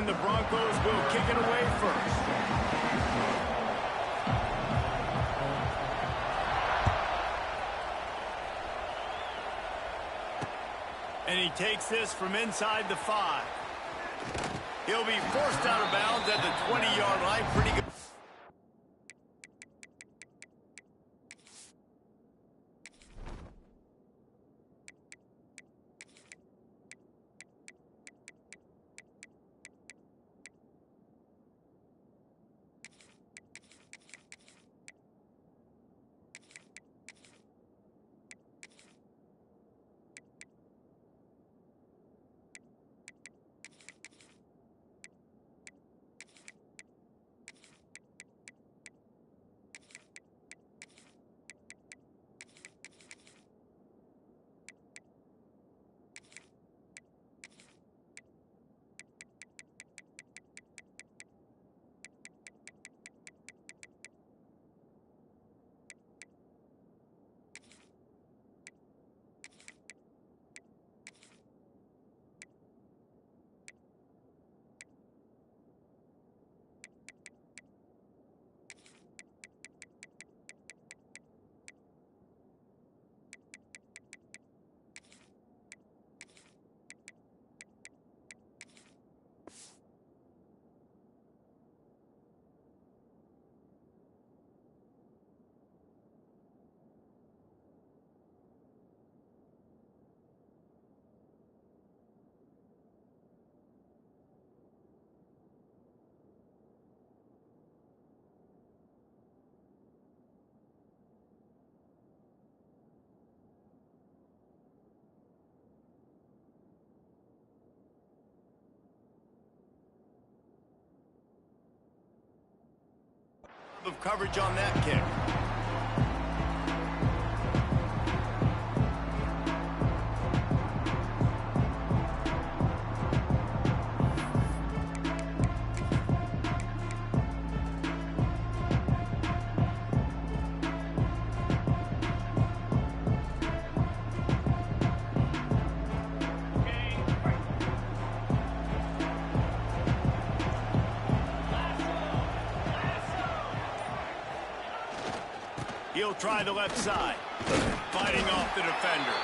and the Broncos will kick it away first. And he takes this from inside the 5. He'll be forced out of bounds at the 20-yard line. Pretty good. Of coverage on that kick. He'll try the left side. Fighting off the defender.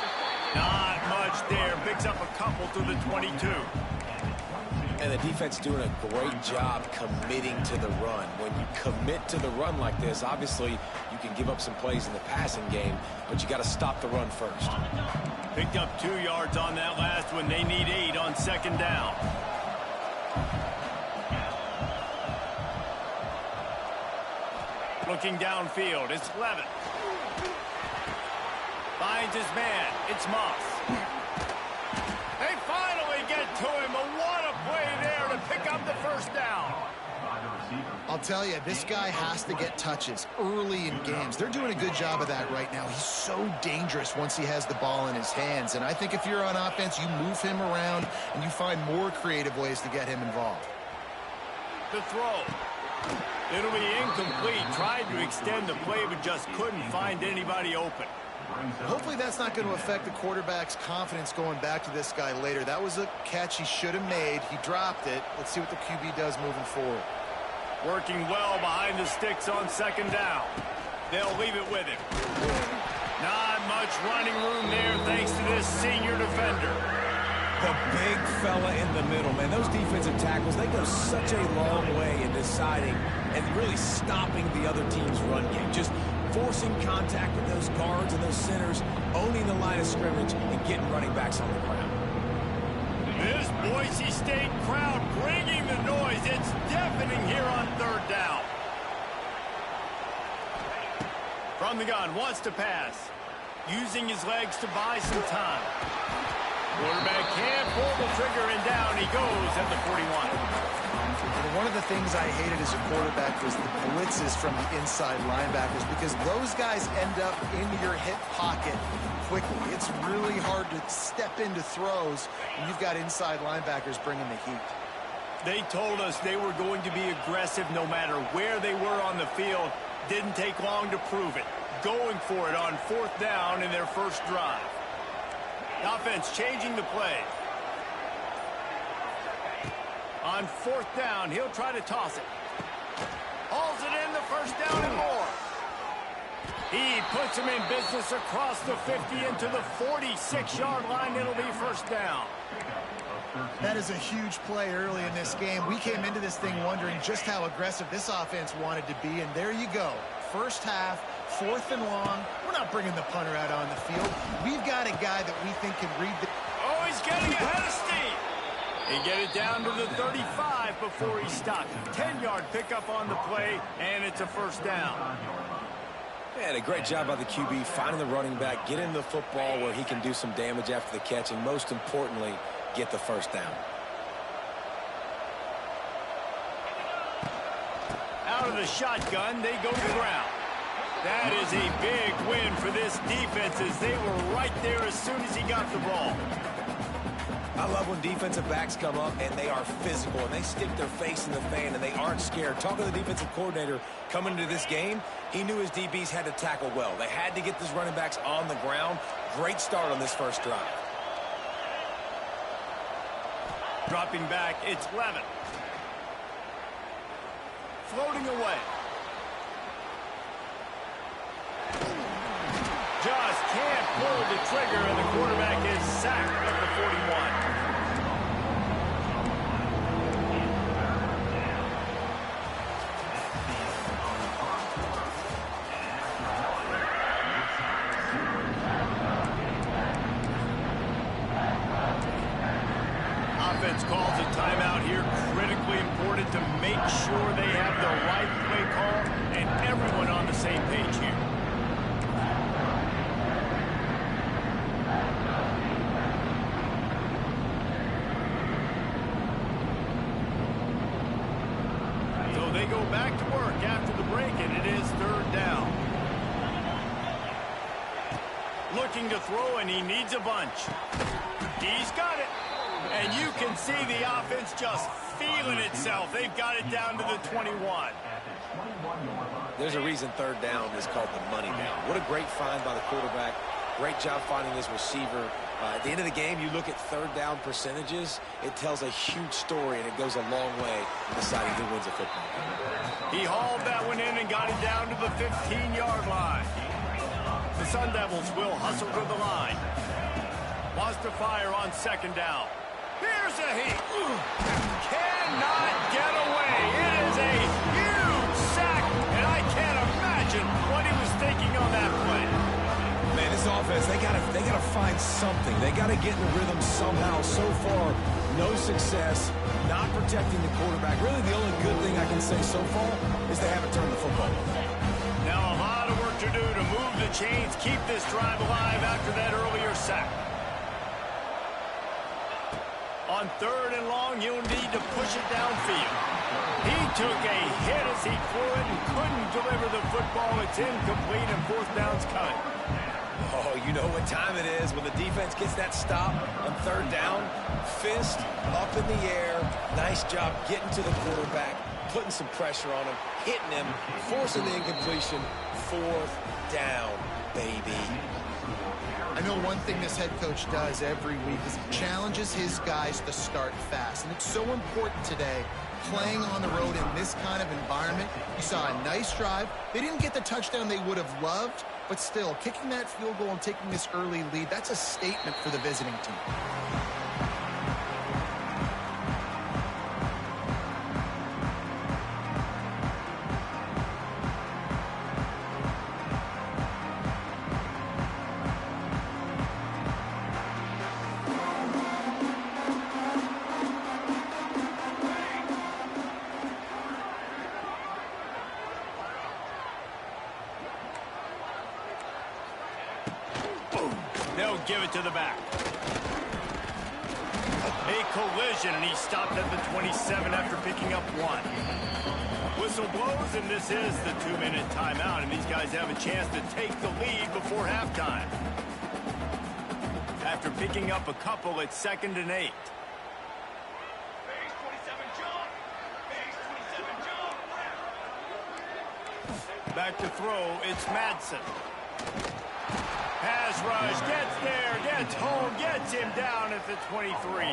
Not much there. Picks up a couple to the 22. And the defense doing a great job committing to the run. When you commit to the run like this, obviously you can give up some plays in the passing game, but you got to stop the run first. Picked up 2 yards on that last one. They need 8 on second down. Looking downfield, it's Levitt. Finds his man, it's Moss. They finally get to him, and what a play there to pick up the first down. I'll tell you, this guy has to get touches early in games. They're doing a good job of that right now. He's so dangerous once he has the ball in his hands. And I think if you're on offense, you move him around and you find more creative ways to get him involved. The throw. It'll be incomplete. Tried to extend the play, but just couldn't find anybody open. Hopefully that's not going to affect the quarterback's confidence going back to this guy later. That was a catch he should have made. He dropped it. Let's see what the QB does moving forward. Working well behind the sticks on second down. They'll leave it with him. Not much running room there thanks to this senior defender. The big fella in the middle, man. Those defensive tackles, they go such a long way in deciding and really stopping the other team's run game. Just forcing contact with those guards and those centers, owning the line of scrimmage, and getting running backs on the ground. This Boise State crowd bringing the noise. It's deafening here on third down. From the gun, wants to pass. Using his legs to buy some time. Quarterback can't pull the trigger, and down he goes at the 41. One of the things I hated as a quarterback was the blitzes from the inside linebackers, because those guys end up in your hip pocket quickly. It's really hard to step into throws when you've got inside linebackers bringing the heat. They told us they were going to be aggressive no matter where they were on the field. Didn't take long to prove it. Going for it on fourth down in their first drive. The offense changing the play. On 4th down, he'll try to toss it. Hauls it in, the first down and more. He puts him in business across the 50 into the 46-yard line. It'll be first down. That is a huge play early in this game. We came into this thing wondering just how aggressive this offense wanted to be, and there you go. First half, 4th and long. We're not bringing the punter out on the field. We've got a guy that we think can read the... Oh, he's getting ahead of steam. He get it down to the 35 before he stopped. 10-yard pickup on the play, and it's a first down. And a great job by the QB finding the running back, getting the football where he can do some damage after the catch, and most importantly, get the first down. Out of the shotgun, they go to the ground. That is a big win for this defense as they were right there as soon as he got the ball. I love when defensive backs come up and they are physical and they stick their face in the fan and they aren't scared. Talking to the defensive coordinator coming into this game, he knew his DBs had to tackle well. They had to get these running backs on the ground. Great start on this first drive. Dropping back, it's Levin. Floating away. Just can't pull the trigger, and the quarterback is sacked at the 41. Offense calls a timeout here. Critically important to make sure they have the right play call and everyone on the same page here. So they go back to work after the break, and it is 3rd down. Looking to throw, and he needs a bunch. He's got it. And you can see the offense just feeling itself. They've got it down to the 21. There's a reason 3rd down is called the money down. What a great find by the quarterback. Great job finding his receiver. At the end of the game, you look at 3rd down percentages. It tells a huge story, and it goes a long way in deciding who wins a football game. He hauled that one in and got it down to the 15-yard line. The Sun Devils will hustle to the line. Wants to fire on 2nd down. Here's a heat. Cannot get away. It is a huge sack, and I can't imagine what he was thinking on that play. Man, this offense, they gotta find something. They gotta get in the rhythm somehow. So far, no success, not protecting the quarterback. Really, the only good thing I can say so far is they haven't turned the football over. Now a lot of work to do to move the chains, keep this drive alive after that earlier sack. On 3rd and long, you'll need to push it downfield. He took a hit as he threw it and couldn't deliver the football. It's incomplete, and 4th down's coming. Oh, you know what time it is when the defense gets that stop on 3rd down. Fist up in the air. Nice job getting to the quarterback, putting some pressure on him, hitting him, forcing the incompletion. 4th down, baby. I know one thing this head coach does every week is he challenges his guys to start fast. And it's so important today, playing on the road in this kind of environment. You saw a nice drive. They didn't get the touchdown they would have loved, but still, kicking that field goal and taking this early lead, that's a statement for the visiting team. They'll give it to the back. A collision, and he stopped at the 27 after picking up 1. Whistle blows, and this is the 2-minute timeout, and these guys have a chance to take the lead before halftime. After picking up a couple, it's 2nd and 8. Back to throw, it's Madsen. Pass rush, gets there, gets home, gets him down at the 23.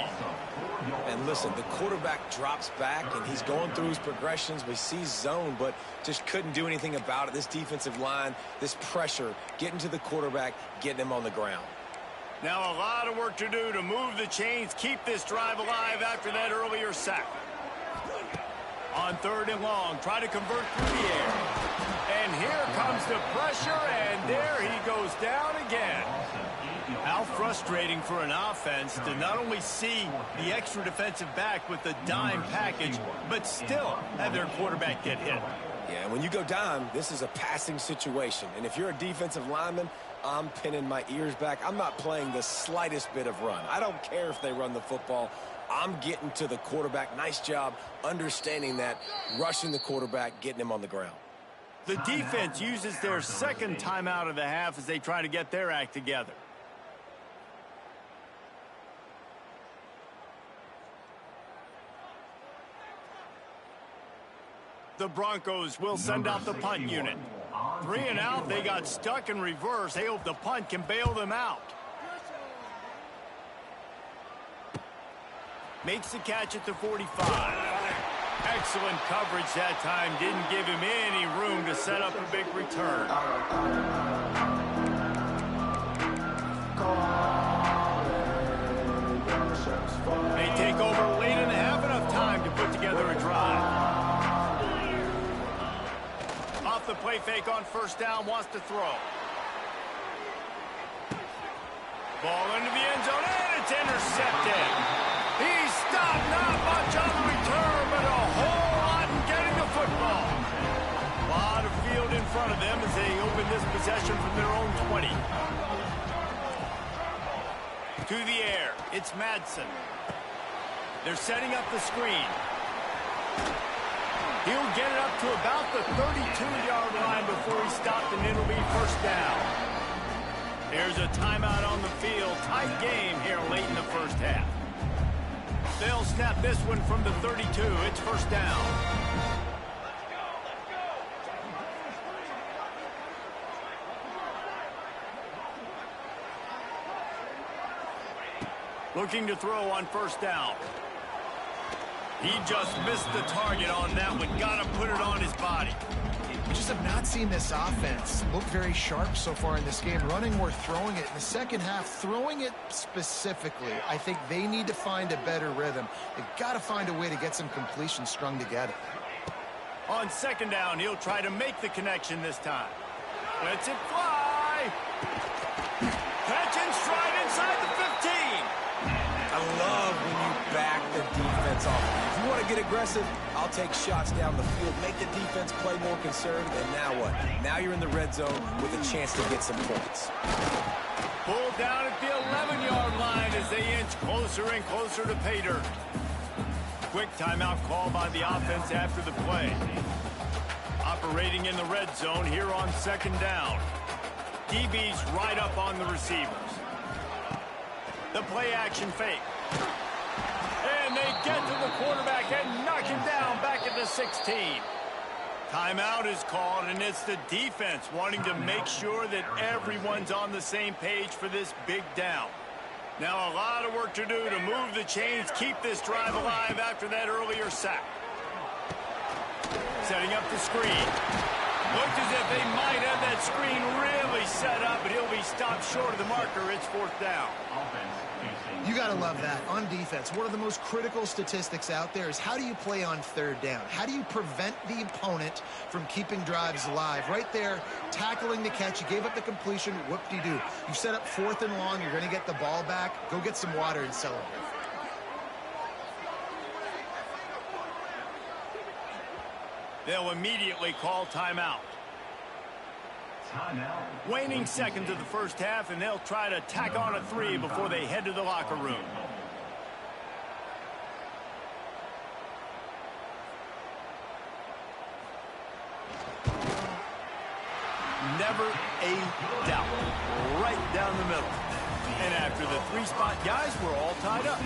And listen, the quarterback drops back, and he's going through his progressions. We see zone, but just couldn't do anything about it. This defensive line, this pressure, getting to the quarterback, getting him on the ground. Now a lot of work to do to move the chains, keep this drive alive after that earlier sack. On 3rd and long, try to convert through the air. And here comes the pressure, and there he goes down again. How frustrating for an offense to not only see the extra defensive back with the dime package, but still have their quarterback get hit. Yeah, when you go dime, this is a passing situation. And if you're a defensive lineman, I'm pinning my ears back. I'm not playing the slightest bit of run. I don't care if they run the football. I'm getting to the quarterback. Nice job understanding that, rushing the quarterback, getting him on the ground. The defense uses their second timeout of the half as they try to get their act together. The Broncos will send out the punt unit. 3 and out, they got stuck in reverse. They hope the punt can bail them out. Makes the catch at the 45. Excellent coverage that time. Didn't give him any room to set up a big return. They take over late in the half, enough time to put together a drive. Off the play fake on 1st down, wants to throw. Ball into the end zone, and it's intercepted. He's stopped, not much on the return, but a whole lot in getting the football. A lot of field in front of them as they open this possession from their own 20. To the air, it's Madsen. They're setting up the screen. He'll get it up to about the 32-yard line before he's stopped, and it'll be 1st down. There's a timeout on the field. Tight game here late in the 1st half. They'll snap this one from the 32. It's 1st down. Looking to throw on 1st down. He just missed the target on that one. Got to put it on his body. We just have not seen this offense look very sharp so far in this game. Running or throwing it in the second half, throwing it specifically. I think they need to find a better rhythm. They've got to find a way to get some completions strung together. On 2nd down, he'll try to make the connection this time. Lets it fly. Catch and stride inside the 15. I love when you back the defense off. If you want to get aggressive, I'll take shots down the field, make the defense play more conservative, and now what? Now you're in the red zone with a chance to get some points. Pulled down at the 11-yard line as they inch closer and closer to pay dirt. Quick timeout call by the offense after the play. Operating in the red zone here on 2nd down. DB's right up on the receivers. The play action fake. And they get to the quarterback and knock him down back at the 16. Timeout is called, and it's the defense wanting to make sure that everyone's on the same page for this big down. Now a lot of work to do to move the chains, keep this drive alive after that earlier sack. Setting up the screen. Looks as if they might have that screen really set up, but he'll be stopped short of the marker. It's 4th down. You got to love that. On defense, one of the most critical statistics out there is how do you play on 3rd down? How do you prevent the opponent from keeping drives alive? Right there, tackling the catch. You gave up the completion. Whoop-de-doo. You set up 4th and long. You're going to get the ball back. Go get some water and celebrate. They'll immediately call timeout. Waning seconds of the 1st half, and they'll try to tack on a 3 before they head to the locker room. Never a doubt. Right down the middle. And after the 3-spot guys, we're all tied up.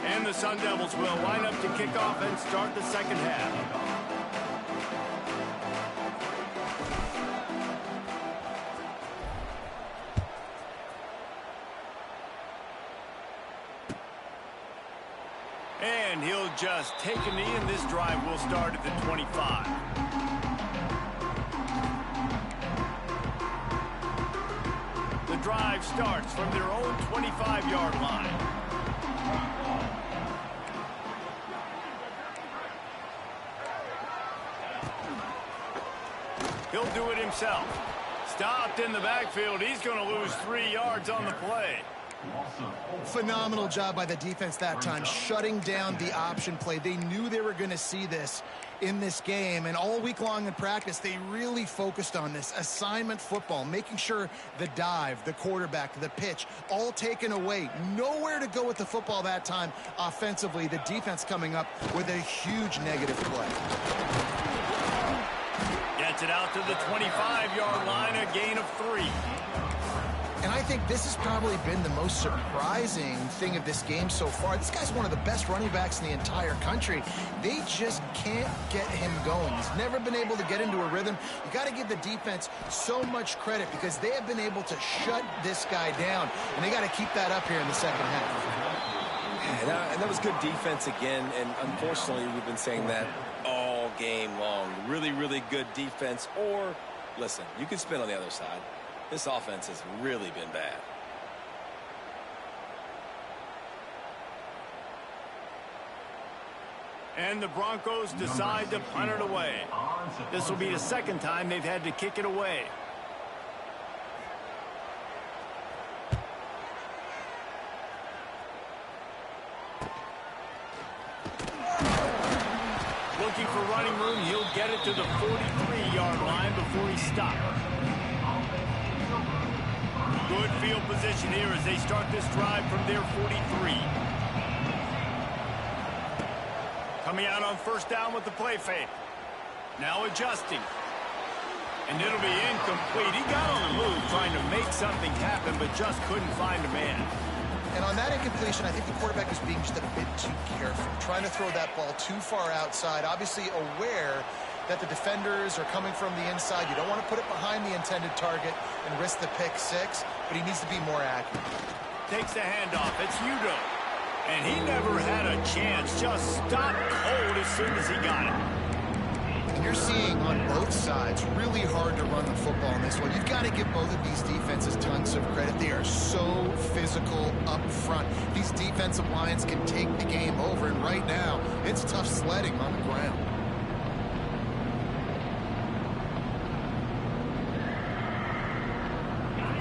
And the Sun Devils will line up to kick off and start the second half. And he'll just take a knee, and this drive will start at the 25. The drive starts from their own 25-yard line. He'll do it himself. Stopped in the backfield. He's going to lose 3 yards on the play. Phenomenal job by the defense that time, shutting down the option play. They knew they were going to see this in this game, and all week long in practice, they really focused on this assignment football, making sure the dive, the quarterback, the pitch, all taken away. Nowhere to go with the football that time offensively. The defense coming up with a huge negative play. Gets it out to the 25-yard line, a gain of 3. And I think this has probably been the most surprising thing of this game so far. This guy's one of the best running backs in the entire country. They just can't get him going. He's never been able to get into a rhythm. You got to give the defense so much credit because they have been able to shut this guy down, and they got to keep that up here in the second half. And that was good defense again, and unfortunately we've been saying that all game long. Really, really good defense, or, listen, you can spin on the other side. This offense has really been bad. And the Broncos decide to punt it away. This will be the second time they've had to kick it away. Looking for running room, he'll get it to the 43-yard line before he stops. Good field position here as they start this drive from their 43. Coming out on first down with the play fake. Now adjusting. And it'll be incomplete. He got on the move trying to make something happen, but just couldn't find a man. And on that incompletion, I think the quarterback was being just a bit too careful, trying to throw that ball too far outside, obviously aware that the defenders are coming from the inside. You don't want to put it behind the intended target and risk the pick six, but he needs to be more accurate. Takes the handoff. It's Udo. And he never had a chance. Just stopped cold as soon as he got it. And you're seeing on both sides really hard to run the football in this one. You've got to give both of these defenses tons of credit. They are so physical up front. These defensive lines can take the game over, and right now, it's tough sledding on the ground.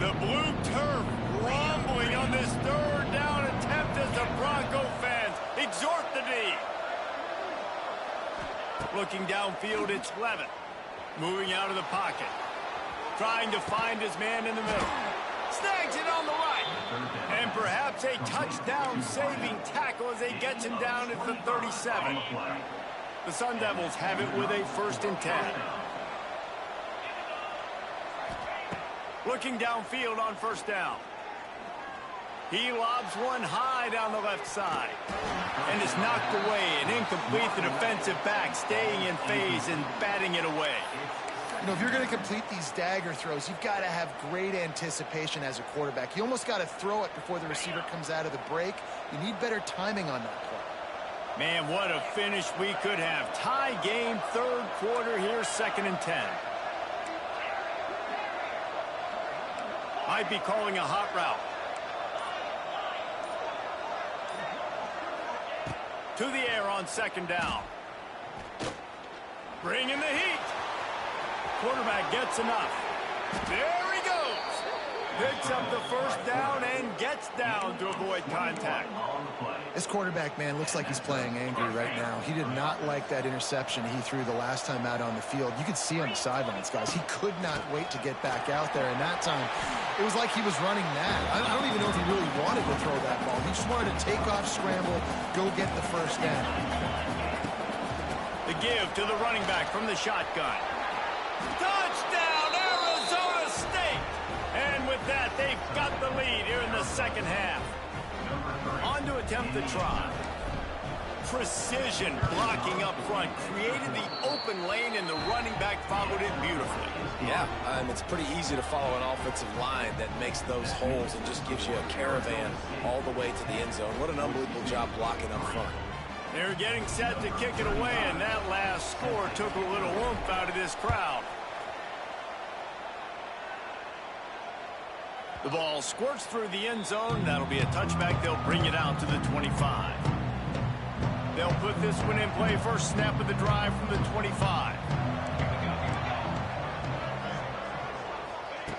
The blue turf rumbling on this third down attempt as the Bronco fans exhort the D. Looking downfield, it's Levin. Moving out of the pocket. Trying to find his man in the middle. Snags it on the right. And perhaps a touchdown-saving tackle as he gets him down at the 37. The Sun Devils have it with a 1st and 10. Looking downfield on first down. He lobs one high down the left side. And it's knocked away and incomplete. The defensive back staying in phase and batting it away. You know, if you're going to complete these dagger throws, you've got to have great anticipation as a quarterback. You almost got to throw it before the receiver comes out of the break. You need better timing on that play. Man, what a finish we could have. Tie game, 3rd quarter here, 2nd and 10. Might be calling a hot route. To the air on 2nd down. Bringing the heat. Quarterback gets enough. There he goes. Picks up the 1st down and gets down to avoid contact. This quarterback, man, looks like he's playing angry right now. He did not like that interception he threw the last time out on the field. You could see on the sidelines, guys. He could not wait to get back out there, and that time it was like he was running mad. I don't even know if he really wanted to throw that ball. He just wanted to take off, scramble, go get the 1st down. The give to the running back from the shotgun. Touchdown, Arizona State! And with that, they've got the lead here in the 2nd half. On to attempt the try. precision blocking up front, created the open lane, and the running back followed it beautifully. Yeah, it's pretty easy to follow an offensive line that makes those holes and just gives you a caravan all the way to the end zone. What an unbelievable job blocking up front. They're getting set to kick it away, and that last score took a little oomph out of this crowd. The ball squirts through the end zone. That'll be a touchback. They'll bring it out to the 25. They'll put this one in play. First snap of the drive from the 25.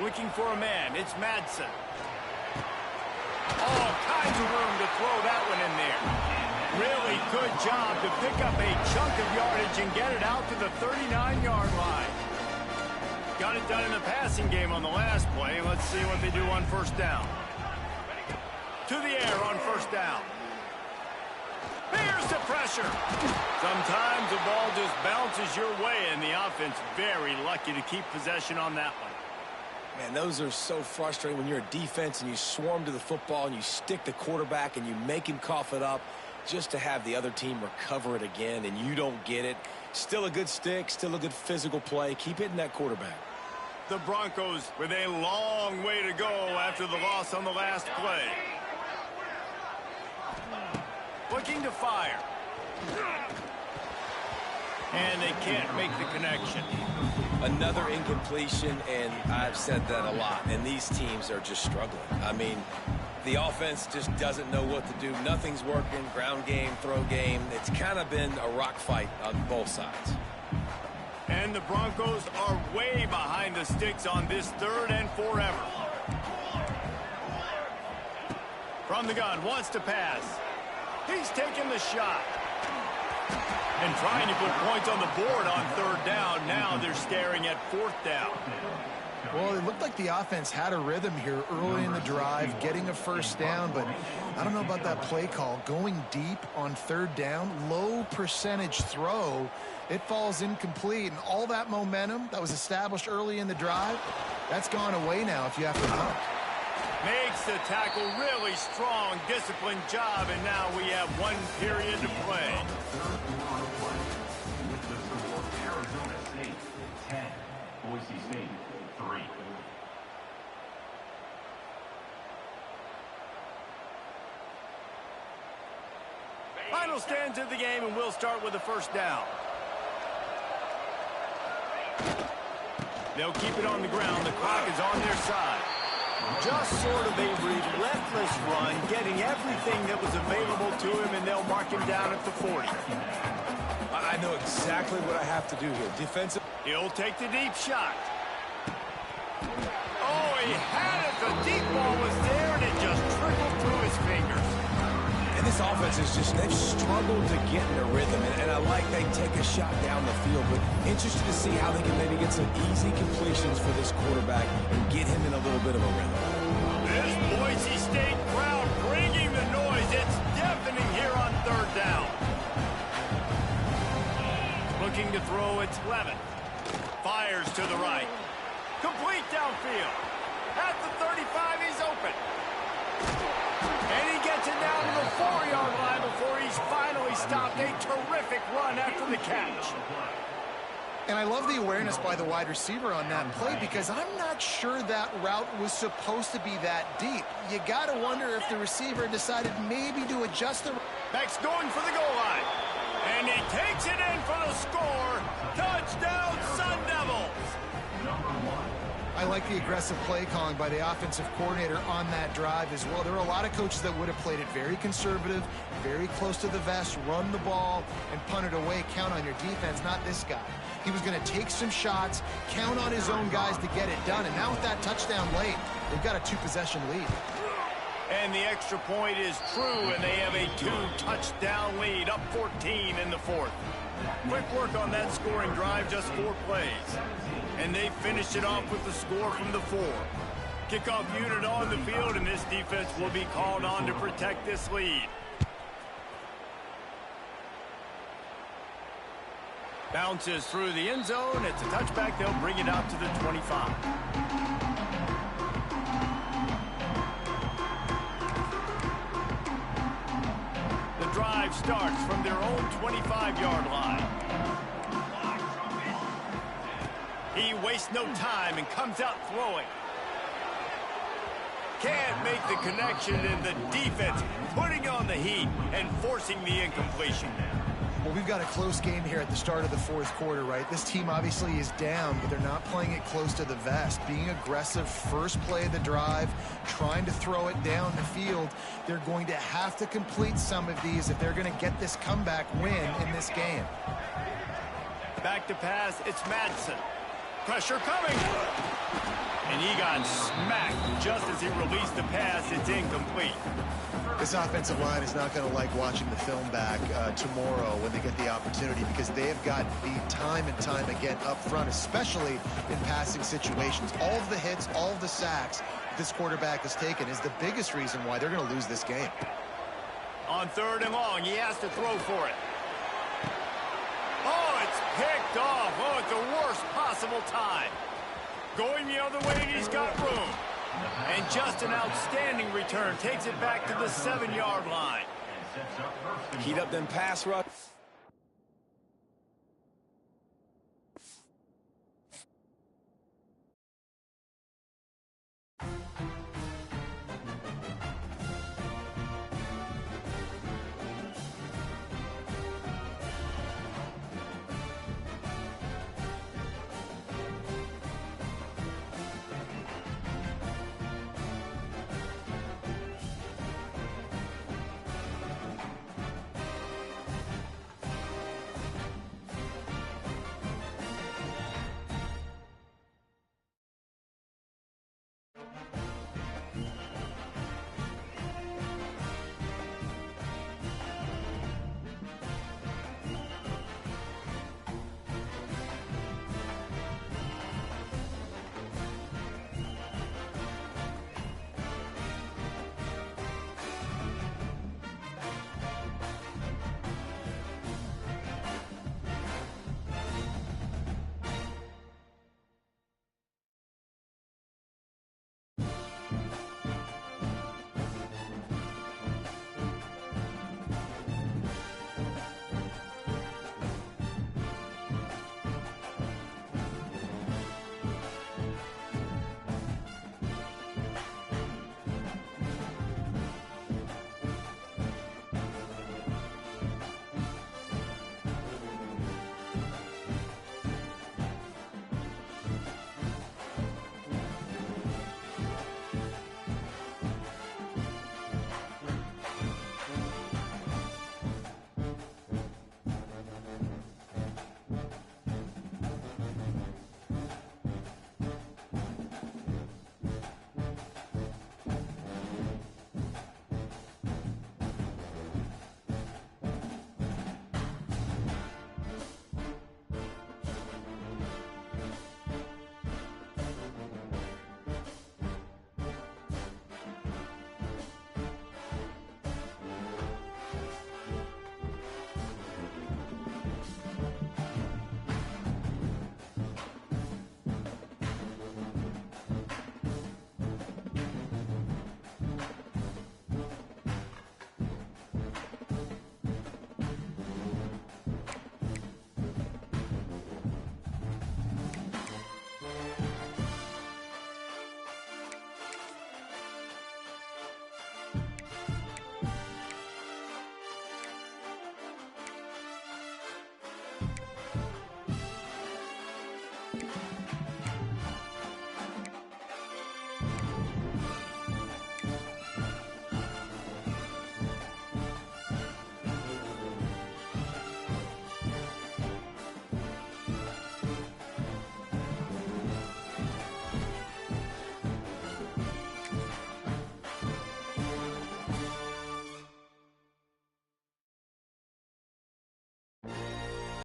Looking for a man. It's Madsen. All kinds of room to throw that one in there. Really good job to pick up a chunk of yardage and get it out to the 39-yard line. Got it done in the passing game on the last play. Let's see what they do on first down. To the air on first down. Here's the pressure. Sometimes the ball just bounces your way, and the offense very lucky to keep possession on that one. Man, those are so frustrating when you're a defense and you swarm to the football and you stick the quarterback and you make him cough it up just to have the other team recover it again and you don't get it. Still a good stick, still a good physical play. Keep hitting that quarterback. The Broncos with a long way to go after the loss on the last play. Looking to fire. And they can't make the connection. Another incompletion, and I've said that a lot, and these teams are just struggling. I mean, the offense just doesn't know what to do. Nothing's working. Ground game, throw game. It's kind of been a rock fight on both sides. And the Broncos are way behind the sticks on this third and forever. From the gun, wants to pass. He's taking the shot. And trying to put points on the board on third down. Now they're staring at fourth down. Well, it looked like the offense had a rhythm here early in the drive, getting a first down, but I don't know about that play call. Going deep on third down, low percentage throw, it falls incomplete, and all that momentum that was established early in the drive, that's gone away now if you have to hunt. Makes the tackle really strong, disciplined job, and now we have one period to play. Arizona State 10, Boise State 3. Final stands of the game, and we'll start with the first down. They'll keep it on the ground. The clock is on their side. Just sort of a relentless run, getting everything that was available to him, and they'll mark him down at the 40. I know exactly what I have to do here. Defensive. He'll take the deep shot. Oh, he had it. The deep ball was there, and it just trickled through his fingers. And this offense is just, they've struggled to get in a rhythm, and I like they take a shot down the field, but interested to see how they can maybe get some easy completions for this quarterback and get him in a little bit of a rhythm. This Boise State crowd bringing the noise. It's deafening here on third down. Looking to throw, it's Levin. Fires to the right. Complete downfield. At the 35, he's open. And he gets it down to the 4-yard line before he's finally stopped. A terrific run after the catch. And I love the awareness by the wide receiver on that play because I'm not sure that route was supposed to be that deep. You got to wonder if the receiver decided maybe to adjust the... Beck's going for the goal line. And he takes it in for the score. Touchdown, Sun Devils. I like the aggressive play calling by the offensive coordinator on that drive as well. There are a lot of coaches that would have played it very conservative, very close to the vest, run the ball, and punt it away. Count on your defense, not this guy. He was going to take some shots, count on his own guys to get it done. And now with that touchdown late, they've got a 2-possession lead. And the extra point is true, and they have a 2-touchdown lead, up 14 in the fourth. Quick work on that scoring drive, just 4 plays. And they finished it off with the score from the 4. Kickoff unit on the field, and this defense will be called on to protect this lead. Bounces through the end zone. It's a touchback. They'll bring it out to the 25. The drive starts from their own 25-yard line. He wastes no time and comes out throwing. Can't make the connection, and the defense putting on the heat and forcing the incompletion. Well, we've got a close game here at the start of the fourth quarter, right? This team obviously is down, but they're not playing it close to the vest. Being aggressive, first play of the drive, trying to throw it down the field. They're going to have to complete some of these if they're going to get this comeback win in this game. Back to pass, it's Madsen. Pressure coming. And he got smacked just as he released the pass. It's incomplete. This offensive line is not going to like watching the film back tomorrow when they get the opportunity, because they have got beat time and time again up front, especially in passing situations. All of the hits, all of the sacks this quarterback has taken is the biggest reason why they're going to lose this game. On 3rd and long, he has to throw for it. Oh, it's picked off. Oh, it's the worst possible time. Going the other way, and he's got room. And just an outstanding return. Takes it back to the 7-yard line. Heat up them pass rush.